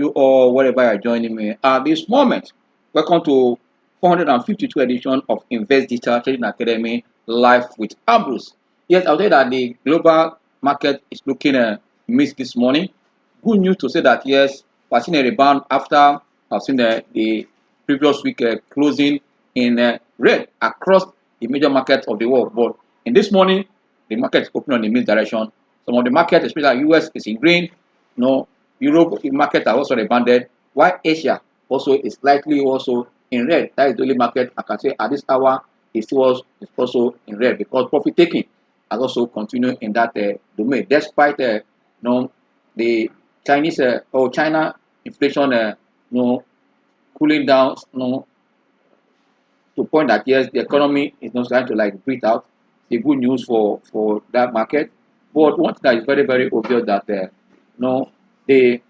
you all wherever you're joining me at this moment. Welcome to 452 edition of Invest Digital Trading Academy live with Ambrose. Yes, I'll tell you that the global market is looking mixed this morning. Good news to say that yes, we're seeing a rebound after I've seen the previous week closing in red across the major markets of the world. But in this morning, the market is open on the mixed direction. Some of the markets, especially US, is in green. No, Europe market are also rebounded, while Asia also is slightly also in red. That is the only market I can say at this hour is also in red because profit taking has also continued in that domain, despite the Chinese or China inflation cooling down to point that yes, the economy is not starting to like breathe out. The good news for that market. But one thing that is very obvious that the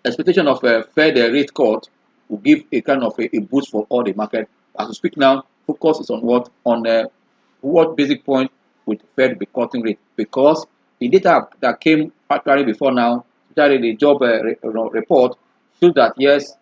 expectation of a Fed rate cut will give a kind of a boost for all the market. As we speak now, focus is on what basic point with Fed be cutting rate, because the data that came actually before now, especially the job report, shows that yes,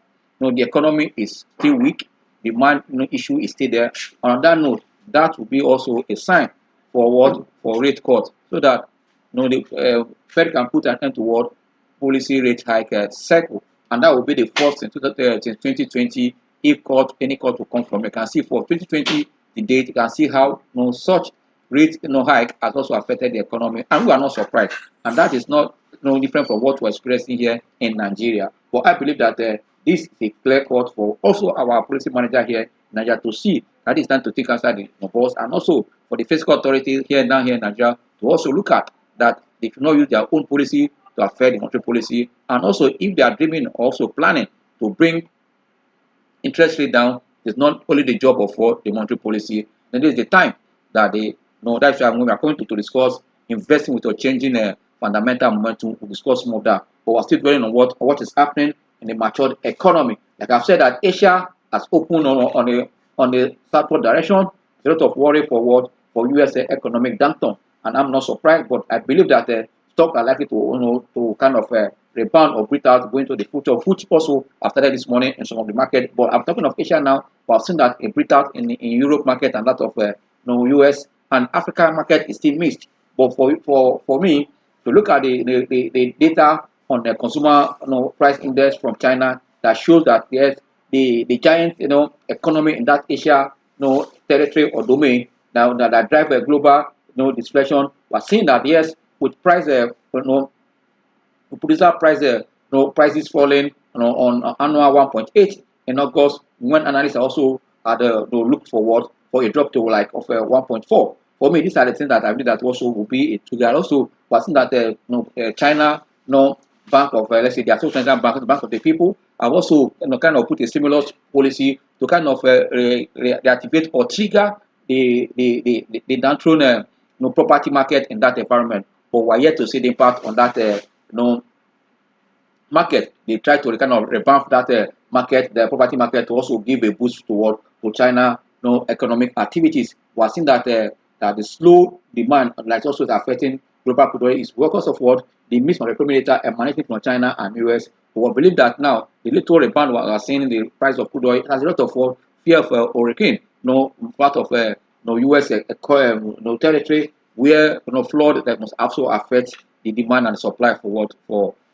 the economy is still weak, demand issue is still there. On that note, that will be also a sign for what for rate cut, so that the Fed can put an end to what policy rate hike cycle, and that will be the first in 2020 if any cut will come from. You can see for 2020 the date, you can see how such rate hike has also affected the economy, and we are not surprised, and that is not different from what we're experiencing here in Nigeria. But I believe that this is a clear cut for also our policy manager here in Nigeria to see that it's time to think outside the box, and also for the fiscal authorities here in Nigeria to also look at that they should not use their own policy to affect the monetary policy, and also if they are dreaming, also planning to bring interest rate down, it's not only the job of what the monetary policy. Then this is the time that they that's why we are going to discuss investing with a changing fundamental momentum. We'll discuss more of that, but we're still dwelling on what is happening in the matured economy. Like I've said, that Asia has opened on the southward direction. A lot of worry for US economic downturn, and I'm not surprised, but I believe that stocks are likely to kind of rebound or breathe out going to the future, which also after that this morning in some of the market. But I'm talking of Asia now. But I've seen that a breathe out in Europe market, and that of US and Africa market is still mixed. But for me to look at the data on the consumer price index from China, that shows that yes, the giant economy in that Asia territory or domain now that drive a global deflation. We're seeing that yes, with price producer price prices falling on annual 1.8 in August, when analysts also had look forward for a drop to like of 1.4. For me, these are the things that I believe that also will be a trigger. Also, we're seeing that China bank of let's say the Association Bank of the People have also kind of put a stimulus policy to kind of reactivate or trigger the downthrown property market in that environment. But we're yet to see the impact on that market. They try to kind of revamp that market, the property market, to also give a boost to China economic activities. We're seeing that that the slow demand, like also affecting global crude oil, is because of what the mix of economic data emanating from China and US. But we believe that now the little rebound we are seeing in the price of crude oil has a lot of fear of hurricane, part of US territory where flood that must also affect the demand and supply for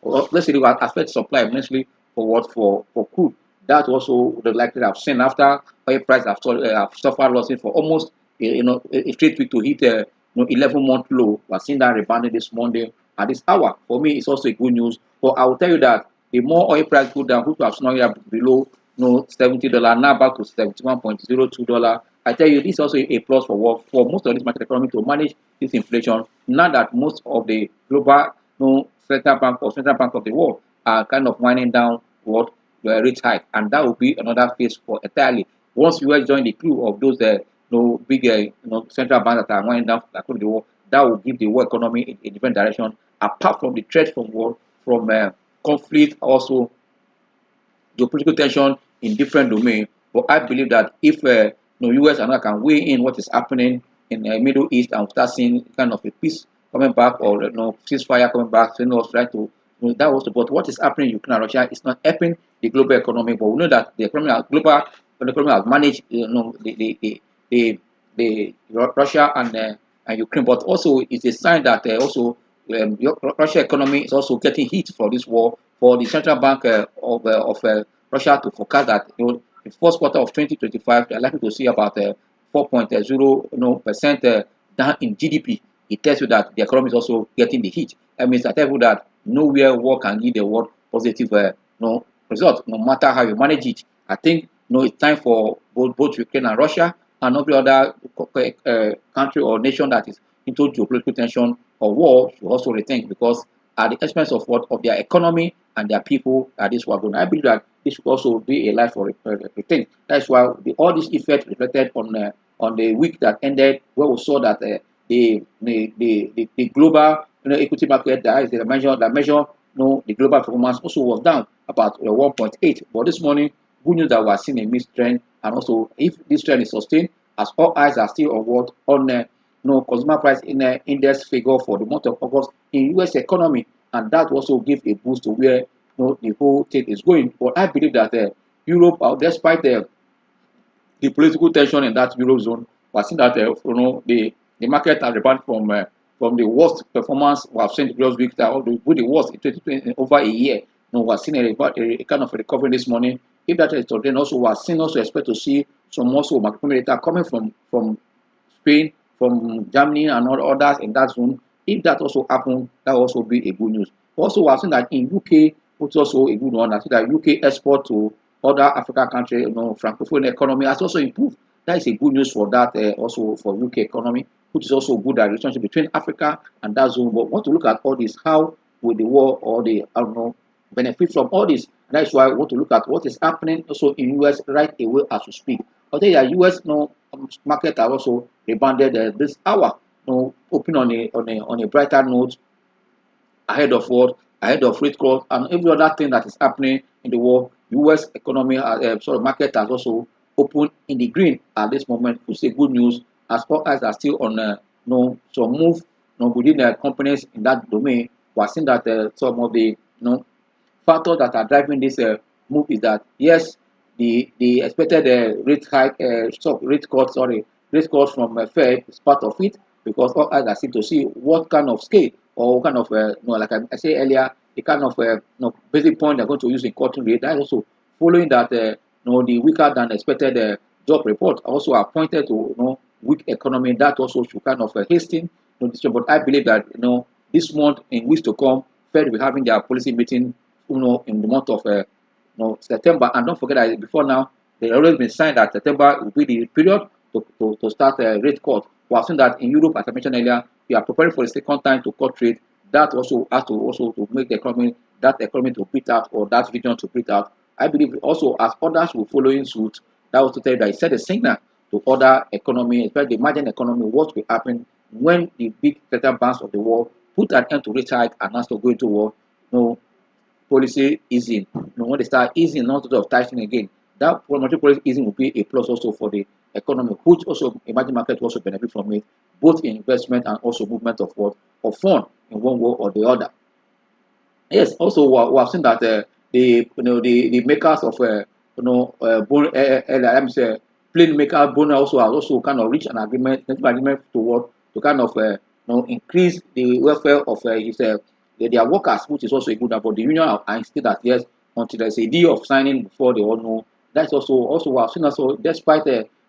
let's say it will affect supply immensely for crude. That also the likely have seen after oil price have suffered losses for almost a straight week to hit 11-month low. We're seeing that rebounding this Monday at this hour. For me, it's also a good news. But I will tell you that the more oil price go down, which have now below $70, now back to $71.02. I tell you, this is also a plus for most of this market economy to manage this inflation. Now that most of the global central bank or central bank of the world are kind of winding down the rate hike, and that will be another phase for entirely. Once US join the crew of those big central banks that are winding down across the world, that will give the world economy a different direction. Apart from the threat from conflict, also geopolitical tension in different domains. But I believe that if US and can weigh in what is happening in the Middle East and start seeing kind of a peace coming back, or ceasefire coming back, try to that was but what is happening in Ukraine and Russia is not helping the global economy. But we know that the economy has managed, Russia and Ukraine. But also it's a sign that also Russia economy is also getting hit for this war. For the central bank of Russia to forecast that the first quarter of 2025 they are likely to see about 4.0 percent down in GDP. It tells you that the economy is also getting the hit. That means that tell you that nowhere war can give the world positive result, no matter how you manage it. I think it's time for both Ukraine and Russia and every other country or nation that is into geopolitical tension or war should also rethink, because at the expense of what of their economy and their people that this war going. I believe that this should also be a life for rethink. That's why all this effect reflected on the week that ended, where we saw that the global equity market, that is the measure the global performance also was down about 1.8. But this morning, good news that we are seeing a mixed trend, and also if this trend is sustained, as all eyes are still on what on consumer price in index figure for the month of August in U.S. economy, and that also give a boost to where the whole thing is going. But I believe that Europe, despite the political tension in that eurozone, we are seeing that the market has rebounded from the worst performance we have seen the previous week, that the worst in 2020 over a year. We are seeing a kind of a recovery this morning. If that is then also we are seeing, also expect to see some also macroeconomic data coming from Spain, from Germany and all others in that zone. If that also happens, that will also be a good news. Also, we are seeing that in UK, which is also a good one. I see that UK export to other African countries, Francophone economy has also improved. That is a good news for that, also for UK economy, which is also good that relationship between Africa and that zone. But we want to look at all this, how will the war or the benefit from all this. And that's why we want to look at what is happening also in US right away as we speak. I'll tell you that US market are also rebounded this hour, open on a brighter note, ahead of what ahead of rate growth and every other thing that is happening in the world. US economy market has also opened in the green at this moment, which is good news, as far as are still on some move within the companies in that domain. We are seeing that some of the factors that are driving this move is that yes, the expected rate hike, rate cut from Fed is part of it, because all eyes are seem to see what kind of scale or what kind of like I said earlier, the kind of basic point they're going to use in cutting rate. That is also following that the weaker than expected job report also are pointed to weak economy. That also should kind of hasten this. But I believe that this month, in weeks to come, Fed will be having their policy meeting in the month of September. And don't forget that before now, they always been signed that September will be the period to start a rate cut. We have seen that in Europe, as I mentioned earlier, we are preparing for the second time to cut rate. That also has to make the economy to breathe out, or that region to breathe out. I believe also as others will follow in suit, that was to tell you that it set a signal to other economy, especially the emerging economy, what will happen when the big central banks of the world put an end to rate hike and has to go into war. Policy easing. When they start easing, not sort of tightening again, that monetary policy easing will be a plus also for the economy, which also emerging market will also benefit from it, both in investment and also movement of fund in one way or the other. Yes, also we have seen that the makers of plane maker Boeing also has also kind of reached an agreement to kind of increase the welfare of their workers, which is also a good thing. But the union are insisting that yes, until there's a deal of signing before they all know. That's also we have seen also, despite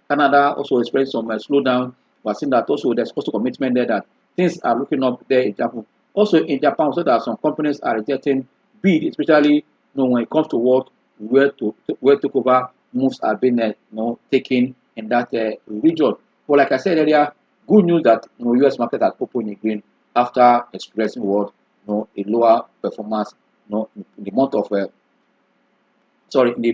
Canada also experiencing some slowdown, we have seen that also there's also commitment there that things are looking up there in Japan. Also in Japan, so that some companies are rejecting bid, especially when it comes to what where takeover moves are being taken in that region. But like I said earlier, good news that U.S. market has opened in green after experiencing what a lower performance in the month of in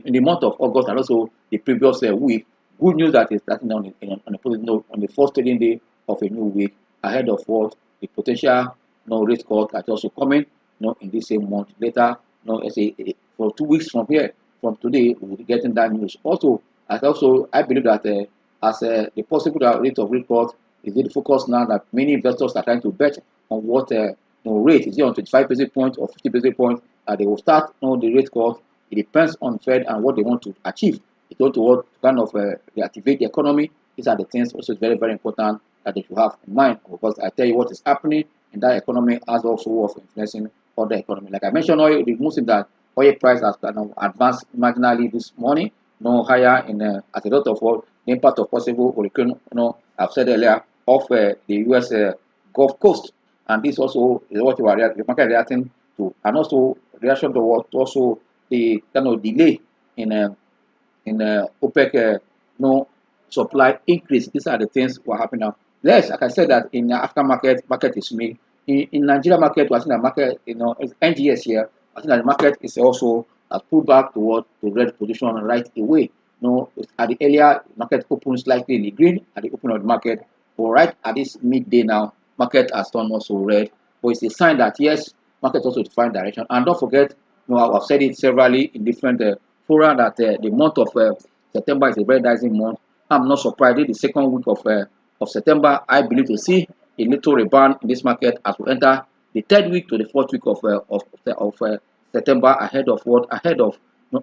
the month of August, and also the previous week. Good news that is starting on a positive note on the first trading day of a new week, ahead of what the potential rate cut that also coming in this same month. Later, for 2 weeks from here, from today, we'll be getting that news. Also, I believe that as the possible rate of rate cut is the focus now, that many investors are trying to bet on what rate. Is it on 25 basis points or 50 basis points? They will start the rate cut. It depends on Fed and what they want to achieve. If they want to kind of reactivate the economy, these are the things also very, very important that they should have in mind, because I tell you what is happening in that economy has also of influencing other economy. Like I mentioned, oil, the most thing that oil price has kind of advanced marginally this morning, higher in as a result of what the impact of possible hurricane, I've said earlier, of the U.S. Gulf Coast, and this also is what the market reacting to, and also reaction to what also the kind of delay in OPEC supply increase. These are the things what happen now. Yes, like I said that in the African market is me. In Nigeria market, we are seeing the market, NGX here, I think that the market is also pulled back toward the red position right away. At the earlier market opens slightly in the green at the open of the market, but right at this midday now, market has turned also red. But it's a sign that yes, market also to find direction. And don't forget, I've said it severally in different fora that the month of September is a very dicey month. I'm not surprised. In the second week of September, I believe to see a little rebound in this market as we enter the third week to the fourth week of September, ahead of what? Ahead of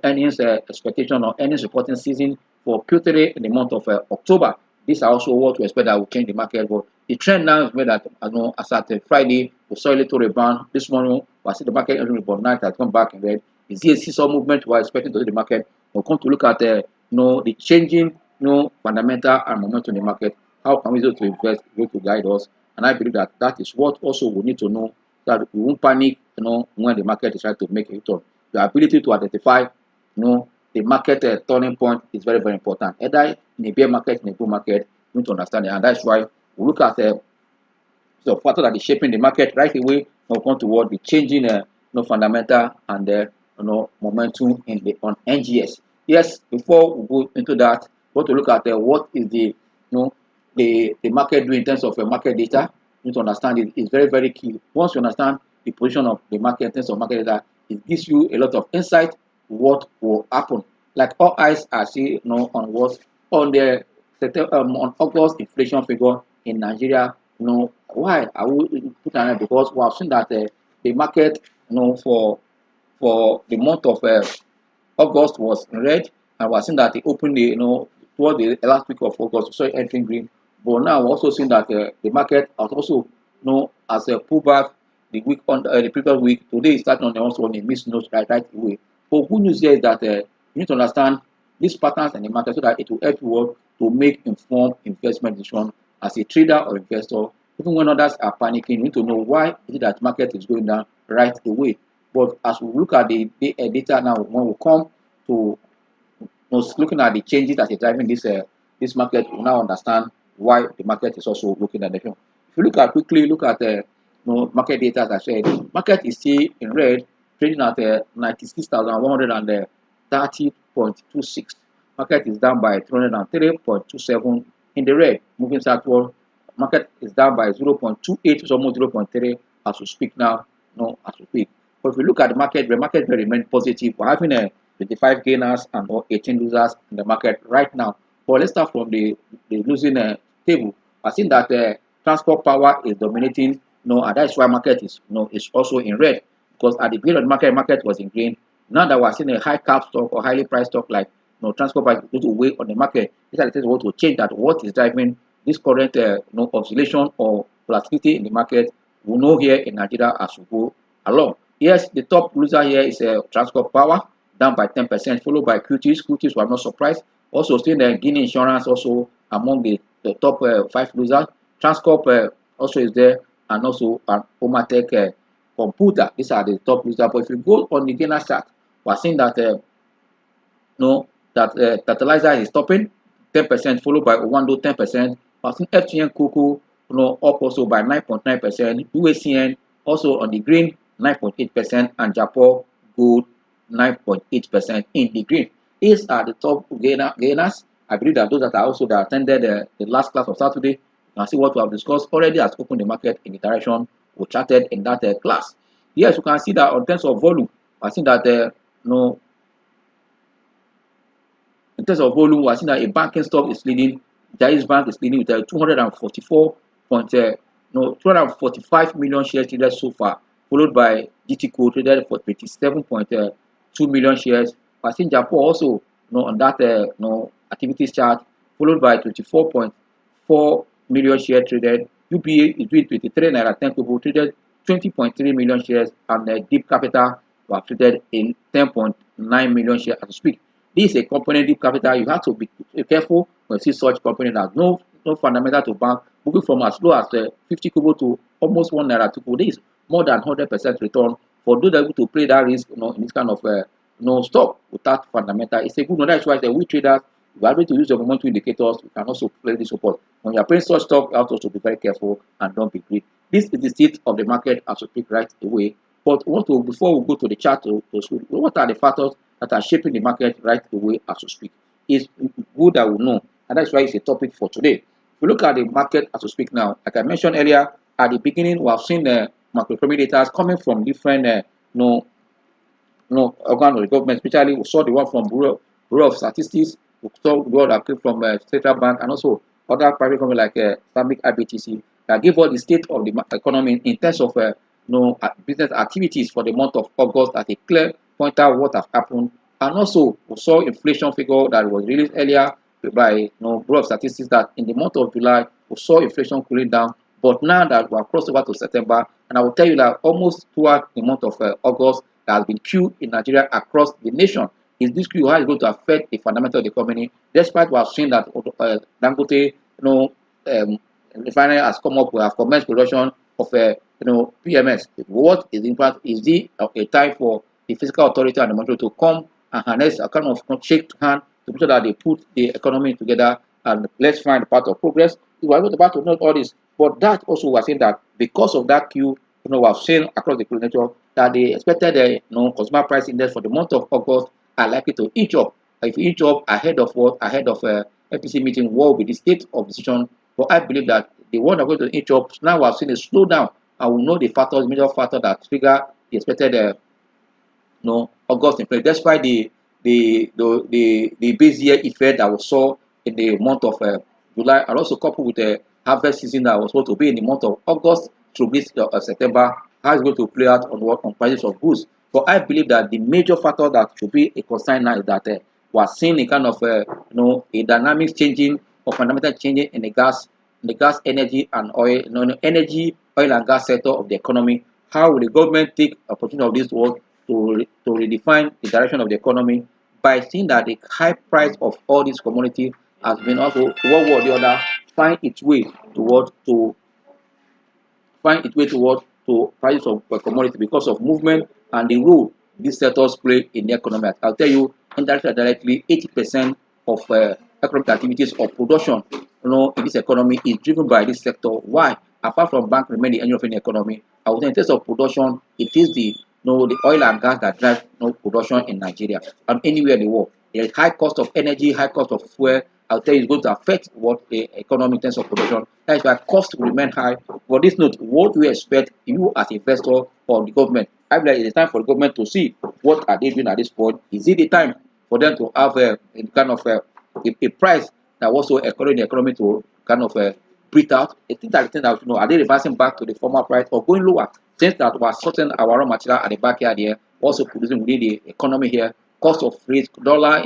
earnings expectation or earnings reporting season for Q3 in the month of October. These are also what we expect that will change the market. But the trend now is made that as at Friday, we saw a little rebound. This morning, we see the market about night has come back in red. You see a seesaw movement we are expecting to see the market. We'll come to look at the changing fundamental and momentum in the market. How can we do to invest, going to guide us? And I believe that that is what also we need to know, that we won't panic, when the market is trying to make a return. The ability to identify, the market turning point is very, very important. Either in a bear market, in a bull market, we need to understand it. And that's why we look at the factor that is shaping the market right away. We'll come toward the changing fundamental and the momentum on NGS. Yes, before we go into that, we want to look at what is the market doing in terms of market data. You need to understand it is very, very key. Once you understand the position of the market in terms of market data, it gives you a lot of insight what will happen. Like all eyes are seeing on what on the on August inflation figure in Nigeria. Why I will put on it, because we have seen that the market for the month of August was in red, and we are seeing that it opened toward the last week of August, so entering green. But now we're also seeing that the market has also as a pullback the week on the previous week. Today is starting on also on a missed note right away. But good news here is that you need to understand these patterns in the market so that it will help you to make informed investment decision as a trader or investor. Even when others are panicking, you need to know why is it that market is going down right away. But as we look at the data now, when we come to looking at the changes that is driving this market, we now understand why the market is also looking at the film. If you look at the market data, as I said, market is still in red, trading at 96,130.26. Market is down by 303.27 in the red, moving southward. Market is down by 0.28, it's almost 0.3 as we speak now. As we speak. But if you look at the market will remain positive. We're having 25 gainers and 18 losers in the market right now. But let's start from the losing table. I think that transport power is dominating, and that's why market is is also in red, because at the beginning of the market was in green. Now that we're seeing a high cap stock or highly priced stock like transport price going to weigh on the market, these are the things we want to change. That what is driving this current oscillation or volatility in the market. We know here in Nigeria as we go along. Yes, the top loser here is transport power, down by 10%, followed by QTs. QTs were not surprised. Also, still the Guinea Insurance also among the top 5 losers. Transcorp also is there, and also Omatech Computer. These are the top losers. But if you go on the gainer chart, we are seeing that fertilizer is stopping 10%, followed by Owando 10%. We are seeing FTN Cocoa up also by 9.9%. UACN also on the green 9.8%, and Japan Gold 9.8% in the green. These are the top gainers. I believe that those that are also that attended the last class of Saturday, you can see what we have discussed already has opened the market in the direction we charted in that class. Yes, you can see that on terms of volume, I think that in terms of volume, I think that a banking stock is leading. Jai's Bank is leading with 244.2 no, 245 million shares traded so far, followed by GTCO traded for 27.2 million shares. I think Japan also, on that activities chart, followed by 24.4 million shares traded. UBA is doing 23 naira 10 kobo, traded 20.3 million shares, and Deep Capital were traded in 10.9 million shares as we speak. This is a company, Deep Capital. You have to be careful when you see such company that no fundamental to bank, moving from as low as 50 kobo to almost 1 naira 2 kobo. This is more than 100% return for those able to play that risk, in this kind of stock without fundamental. It's a good one. That's why we traders, we are able to use the momentum indicators. We can also play this support. When you are playing such stock, you have to also be very careful and don't be greedy. This is the state of the market as we speak right away. But before we go to the chart what are the factors that are shaping the market right away as we speak? It's good that we know, and that's why it's a topic for today. If we look at the market as we speak now, like I mentioned earlier, at the beginning, we have seen macroeconomic data coming from different organ of the government, especially we saw the one from Bureau of Statistics, we saw the one that came from Central Bank, and also other private companies like Islamic IBTC that give us the state of the economy in terms of business activities for the month of August at a clear pointer of what has happened. And also we saw inflation figure that was released earlier by Bureau of Statistics that in the month of July we saw inflation cooling down. But now that we have crossed over to September, and I will tell you that almost throughout the month of August, there has been queue in Nigeria across the nation. Is this queue how is going to affect the fundamental of the economy? Despite we have seen that Dangote, refinery has come up, we have commenced production of PMS. What is the impact? Is it a time for the fiscal authority and the monetary to come and harness a kind of shake hand to make sure that they put the economy together and let's find a path of progress? We are about to note all this, but that also we are saying that because of that queue, we have seen across the nature that they expected the consumer price index for the month of August are likely to inch up. If you inch up ahead of FPC meeting, what will be the state of decision? But I believe that the one that going to inch up now we have seen a slowdown, and we know the factors, major factor that trigger the expected August inflation, despite the base year effect that we saw in the month of July, and also coupled with the harvest season that was supposed to be in the month of August through this September, how it's going to play out on prices of goods. But I believe that the major factor that should be a concern now is that we are seeing a kind of a dynamics changing or fundamental changing in the gas, energy and oil, oil and gas sector of the economy. How will the government take opportunity of this work to redefine the direction of the economy by seeing that the high price of all these commodities has been also one way or the other find its way towards to prices of commodity because of movement and the role these sectors play in the economy. I'll tell you, indirectly or directly, 80% of economic activities or production, in this economy is driven by this sector. Why? Apart from bank remain the engine of any economy, I would say in terms of production, it is the oil and gas that drive production in Nigeria and anywhere in the world. There is high cost of energy, high cost of fuel. I'll tell you, it's going to affect what the economy in terms of production. That is why costs will remain high. For this note, what do you expect you as investor or the government? I believe it's time for the government to see what are they doing at this point. Is it the time for them to have a kind of a price that also encourage the economy to kind of breathe out? I think that the thing that are they reversing back to the former price or going lower? Since that was sorting our raw material at the backyard here, also producing within the economy here, cost of freight, dollar,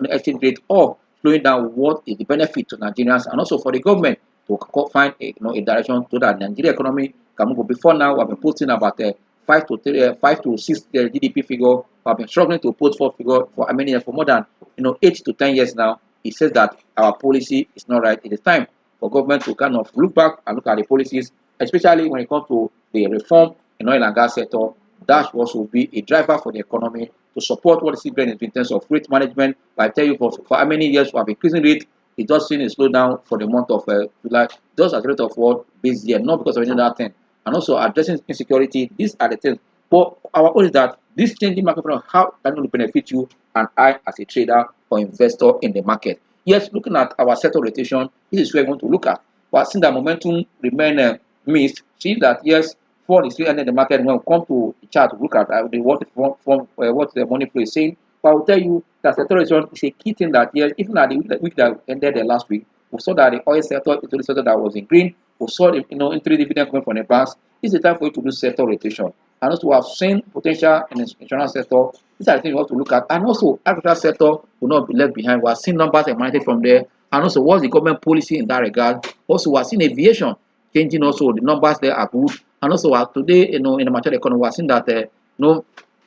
exchange rate, or slowing down, what is the benefit to Nigerians and also for the government to find a direction so that Nigeria economy can move. Before now, we have been posting about 5 to 6 GDP figure. We have been struggling to put forth figure for how many years? For more than 8 to 10 years now. It says that our policy is not right. It is time for government to kind of look back and look at the policies, especially when it comes to the reform in oil and gas sector. That also will be a driver for the economy to support what is doing in terms of rate management. But I tell you, for how many years we have increasing rate, it does seem a slowdown for the month of July, just as a rate of what this year, not because of any other thing. And also addressing insecurity, these are the things. But our own is that this changing market, how can it benefit you and I as a trader or investor in the market? Yes, looking at our sector rotation, this is where we want to look at. But since the momentum remain missed, see that yes, for the still ending the market when we come to the chart to look at what the money flow is saying. But I will tell you that sector rotation is a key thing that yes, even at the week that ended the last week, we saw that the oil sector is the sector that was in green, we saw the entry dividend coming from the banks. This is the time for you to do sector rotation. And also we have seen potential in the insurance sector. These are the things you have to look at. And also agricultural sector will not be left behind. We have seen numbers emanating from there. And also what's the government policy in that regard. Also we have seen aviation changing, also the numbers there are good. And also today, in the mature economy, we have seen that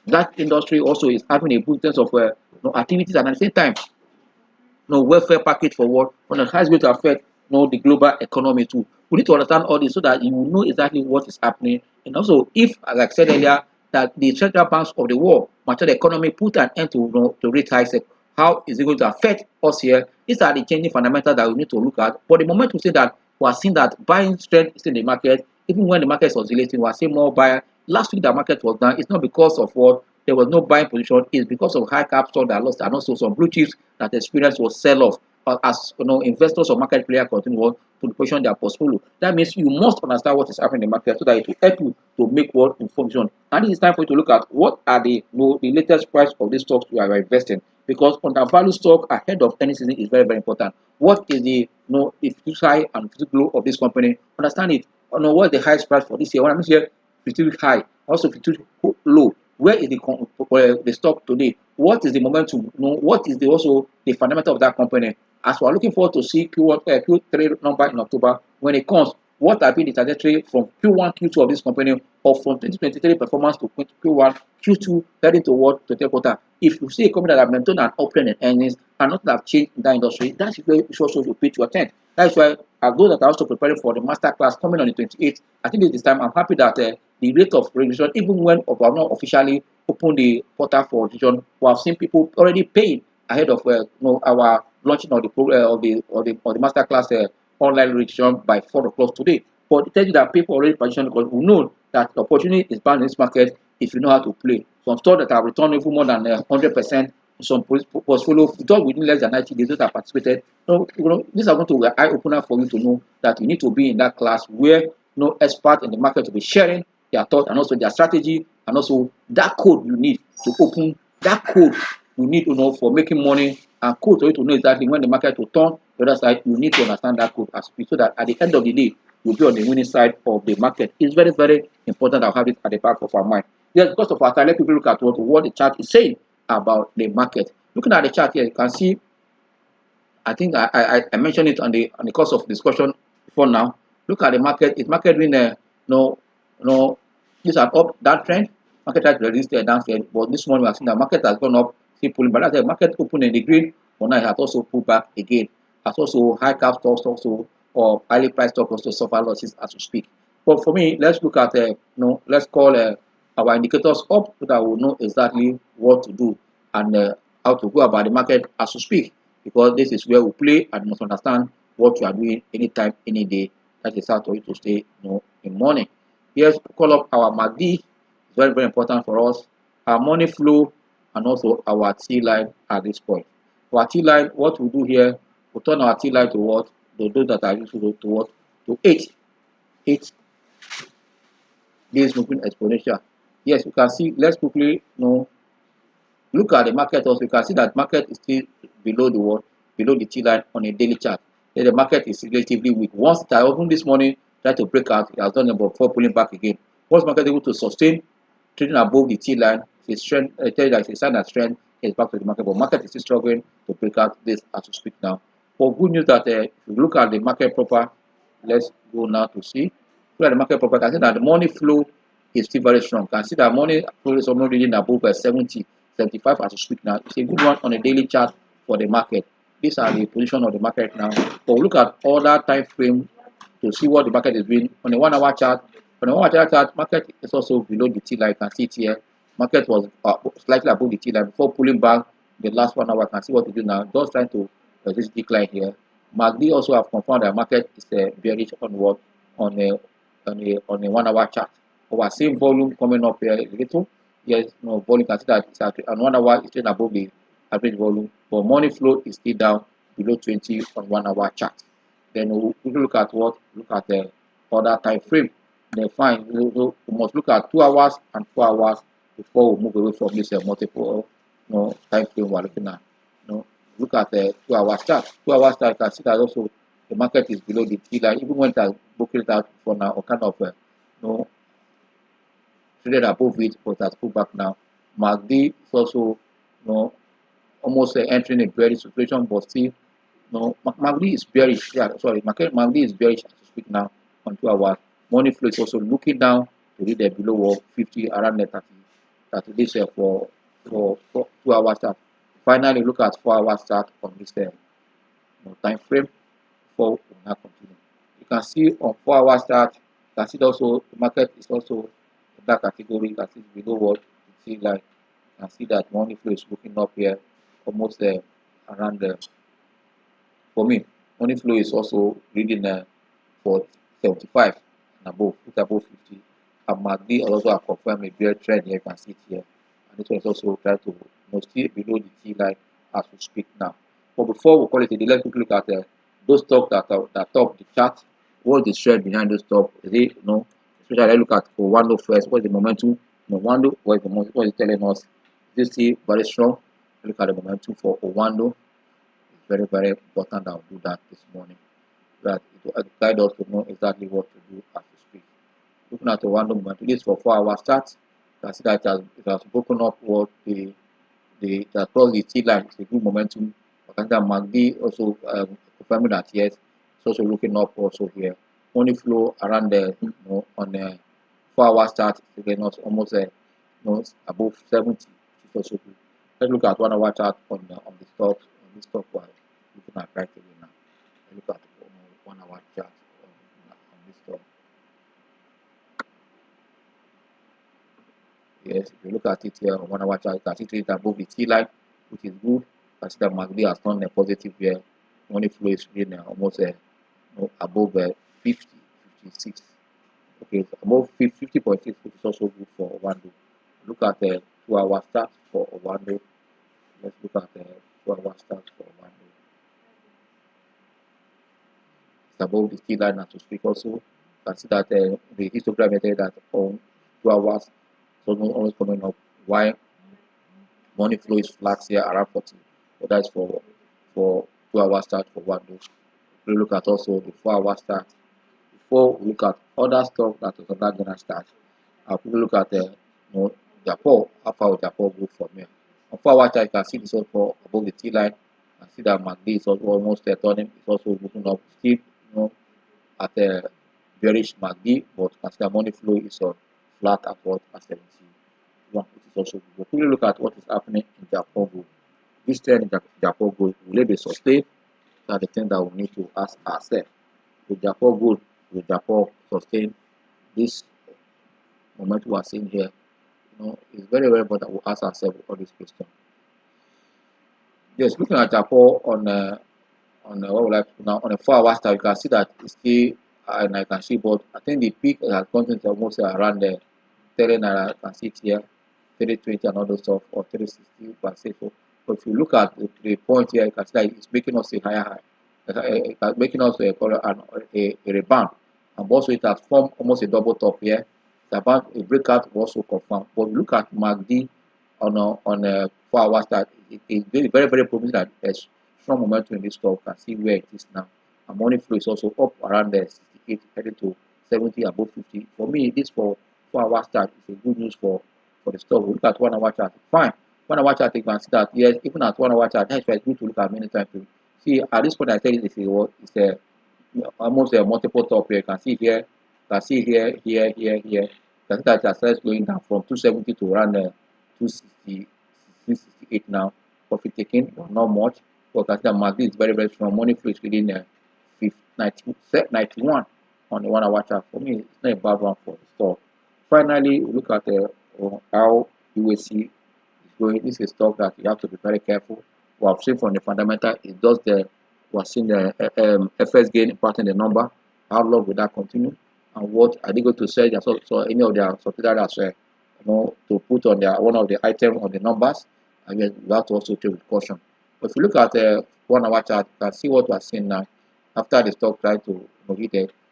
that industry also is having a good sense of activities, and at the same time welfare package for what how it's going to affect the global economy too. We need to understand all this so that you will know exactly what is happening. And also, if, as I said earlier, that the central banks of the world, mature economy, put an end to rate hikes, how is it going to affect us here? These are the changing fundamentals that we need to look at. But the moment we say that we are seeing that buying strength is in the market, even when the market is oscillating, we are seeing more buyer. Last week the market was down. It's not because of what there was no buying position. It's because of high cap stock that lost, and also some blue chips that experienced was sell off. As investors or market players continue to position their portfolio. That means you must understand what is happening in the market so that it will help you to make what information. And it is time for you to look at what are the the latest price of these stocks you are investing. Because undervalue stock ahead of any season is very, very important. What is the the future high and future low of this company? Understand it. What is the highest price for this year? When I mean here, future high, also future low. Where is the stock today? What is the momentum? What is also the fundamental of that company? As we are looking forward to see Q3 number in October, when it comes, what have been the trajectory from Q1, Q2 of this company, or from 2023 performance to Q1, Q2, heading toward the third quarter? If you see a company that have maintained an uptrend in earnings and not have changed in that industry, that's where you should also pay to attend. That's why those that are also preparing for the master class coming on the 28th, I think this time I'm happy that the rate of registration, even when we have not officially opened the portal for registration, we have seen people already paying ahead of our launching of the master class online registration by 4 o'clock today. But it tells you that people already positioned because we know that the opportunity is bound in this market if you know how to play. Some stocks that have returned even more than 100%, some portfolio done within less than 90 days that have participated. So, these are going to be an eye opener for you to know that you need to be in that class where no expert in the market will be sharing their thoughts and also their strategy, and also that code you need to open, that code you need to know for making money, and code for you to know exactly when the market will turn the other side. You need to understand that code as well, so that at the end of the day you'll be on the winning side of the market. It's very, very important to have it at the back of our mind. Yes, because of our time, let people look at what the chart is saying about the market. Looking at the chart here, you can see, I think I mentioned it on the course of discussion before now. Look at the market. It's market doing these are up that trend. Market has resist there downstairs, but this morning we have seen that market has gone up, still pulling back. The market opened in the green, but now it has also pulled back again. Has also high cap stocks also or highly priced stocks also suffer losses as we speak. But for me, let's look at let's call our indicators up so that we'll know exactly what to do and how to go about the market as we speak. Because this is where we play and must understand what you are doing anytime, any day. That is how for you to stay in morning. Yes, call up our MACD. It's very, very important for us. Our money flow and also our T line at this point. For our T line, what we do here, we turn our T line to what? Those that are useful to what? To 8 days moving exponential. Yes, you can see. Let's quickly look at the market also. You can see that market is still below the what? Below the T line on a daily chart. Then the market is relatively weak. Once it opened this morning, tried to break out, it has done about 4 pulling back again. Once market is able to sustain trading above the T line, it's strength, tell you that it's a sign that strength is back to the market. But market is still struggling to break out this as we speak now. For good news that if you look at the market proper, let's go now to see. Look at the market proper. You can see that the money flow is still very strong. You can see that money flow is almost reading above 70, 75 as we speak now. It's a good one on a daily chart for the market. These are the position of the market now. But we look at other time frame to see what the market is doing. On a 1 hour chart, on a 1 hour chart, market is also below the T line. You can see it here. Market was slightly above the T line before pulling back the last 1 hour. You can see what it is now. Just trying to resist decline here. MACD also have confirmed that market is bearish onward on a 1 hour chart. But we are seeing volume coming up here a little. Yes, volume, can see that it's on 1 hour it's still above the average volume, but money flow is still down below 20 on 1 hour chart. Then we look at what? Look at the other time frame. Then fine, we must look at 2 hours and 4 hours before we move away from this multiple time frame we're looking at. Look at the 2 hour chart. 2 hour chart, you can see that also the market is below the T line, even when it has broken it out for now, or kind of traded above it, but has pulled back now. MACD is also almost entering a bearish situation, but still MACD is bearish. Yeah, sorry, MACD is bearish as we speak now on 2 hours. Money flow is also looking down to read the below 50 around the 30 days for 2 hours chart. Finally, look at 4 hours chart on this time frame before we now continue. You can see on 4 hours chart, you can see also the market is also in that category. You can see below what you see, like you can see that money flow is looking up here almost around the for me. Money flow is also reading for 75 and above, it's above 50. And MACD also have confirmed a bear trend here. You can see it here, and this one is also trying to still below the T line as we speak now. But before we call it a day, let's quickly look at those stocks that top the chart. What's the trend behind those stocks? Is it especially let's look at for Wando first. What's the momentum? Wando, what is it telling us? This is very strong. Look at the momentum for Wando. It's very, very important that we do that this morning. That it will guide us to know exactly what to do as we speak. Looking at the Wando momentum, this for 4 hours chart. You can see that it has broken up what the across the T line. It's a good momentum. I can see that MACD also confirming that yes, it's also looking up also here. Money flow around the on the 4 hours chart again almost above 70, which is also good. Let's look at 1 hour chart on the stocks on this stock while looking at right away now. Let's look at 1 hour chart on this stock. Yes, if you look at it here on 1 hour chart, you can see it above the T line, which is good. You can see that MACD has turned a positive here. Money flow is really almost above 50, 56. Okay, above 50.6, which is also good for Wando. Look at the 2 hour chart for Wando. Let's look at the 2 hour chart for Wando. It's above the T line as to speak also. You can see that the histogram method that on 2 hours is almost coming up. Why money flow is flat here around 40. So that's for 2 hour chart for Wando. We look at also the 4 hour chart. Before we look at other stuff that is on that general chart, we look at the Japan, how far Japan go from here. On 4 hour chart, you can see this also above the T line. You can see that MACD is also almost turning, it's also looking up still, at the bearish MACD, but you can see that money flow is flat at what at 71, which is also good. But quickly look at what is happening in Japan gold. This trend in Japan gold, will it be sustained? That's the thing that we need to ask ourselves. Will Japan gold, will Japan sustain this momentum we are seeing here? It's very, very important we ask ourselves all these questions. Yes, looking at Japan on what would I put now on a 4 hour chart, you can see that it's still and I can see, but I think the peak has gone to almost around the 30 naira. I can see it here, 3020 and all those stuff, or 3060 per se. So, but if you look at the point here, you can see that it's making us a higher high. It's making us a rebound, and also it has formed almost a double top here. It's about a breakout also confirmed. But look at MACD on a 4 hour chart. It is very, very, very promising that there's strong momentum in this stock. You can see where it is now. And money flow is also up around the 68, heading to 70, above 50. For me, this for 4 hour chart is a good news for the stock. We look at 1 hour chart. Fine. 1 hour chart, you can see that yes, even at 1 hour chart, that's why it's good to look at many time frame. See, at this point, I tell you, it's almost a multiple top here. You can see here, you can see here. You can see that it starts going down from 270 to around 260, 268 now. Profit taking, but not much. But I see that MACD is very, very strong. Money flow is within 91 on the 1 hour chart. For me, it's not a bad one for the stock. Finally, we look at how USC is going. This is a stock that you have to be very careful. We have seen from the fundamental, it does we are seeing the FS gain impacting the number. How long will that continue? And what are they going to sell? So any of their subsidiaries to put on their one of the items on the numbers, and then you have to also take with caution. But if you look at 1 hour chart, you can see what we are seeing now. After the stock tried to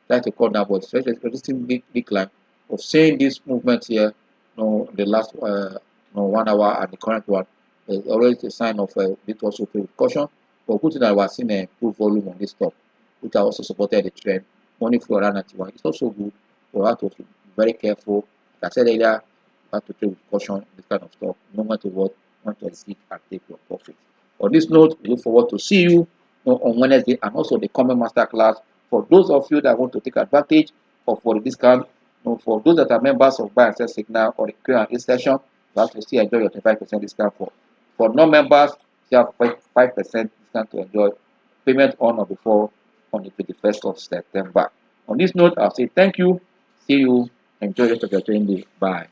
try to come down, but it's a resisting decline. Of seeing this movement here, the last 1 hour and the current one, is always a sign of it also take with caution. But good thing that we are seeing a good volume on this stock. which are also supported the trend. Money flow around 91. It's also good for us to be very careful. Like I said earlier, you have to trade with caution in this kind of stuff. No matter what, want to exit and take your profit. On this note, we look forward to see you on Wednesday and also the common masterclass. For those of you that want to take advantage of for the discount, for those that are members of Buy and Sell Signal or the Q&A session, you have to still enjoy your 25% discount. For non-members, you have 5% discount to enjoy payment on or before on the 21st of September. On this note, I'll say thank you, see you, enjoy the rest of your trading day. Bye.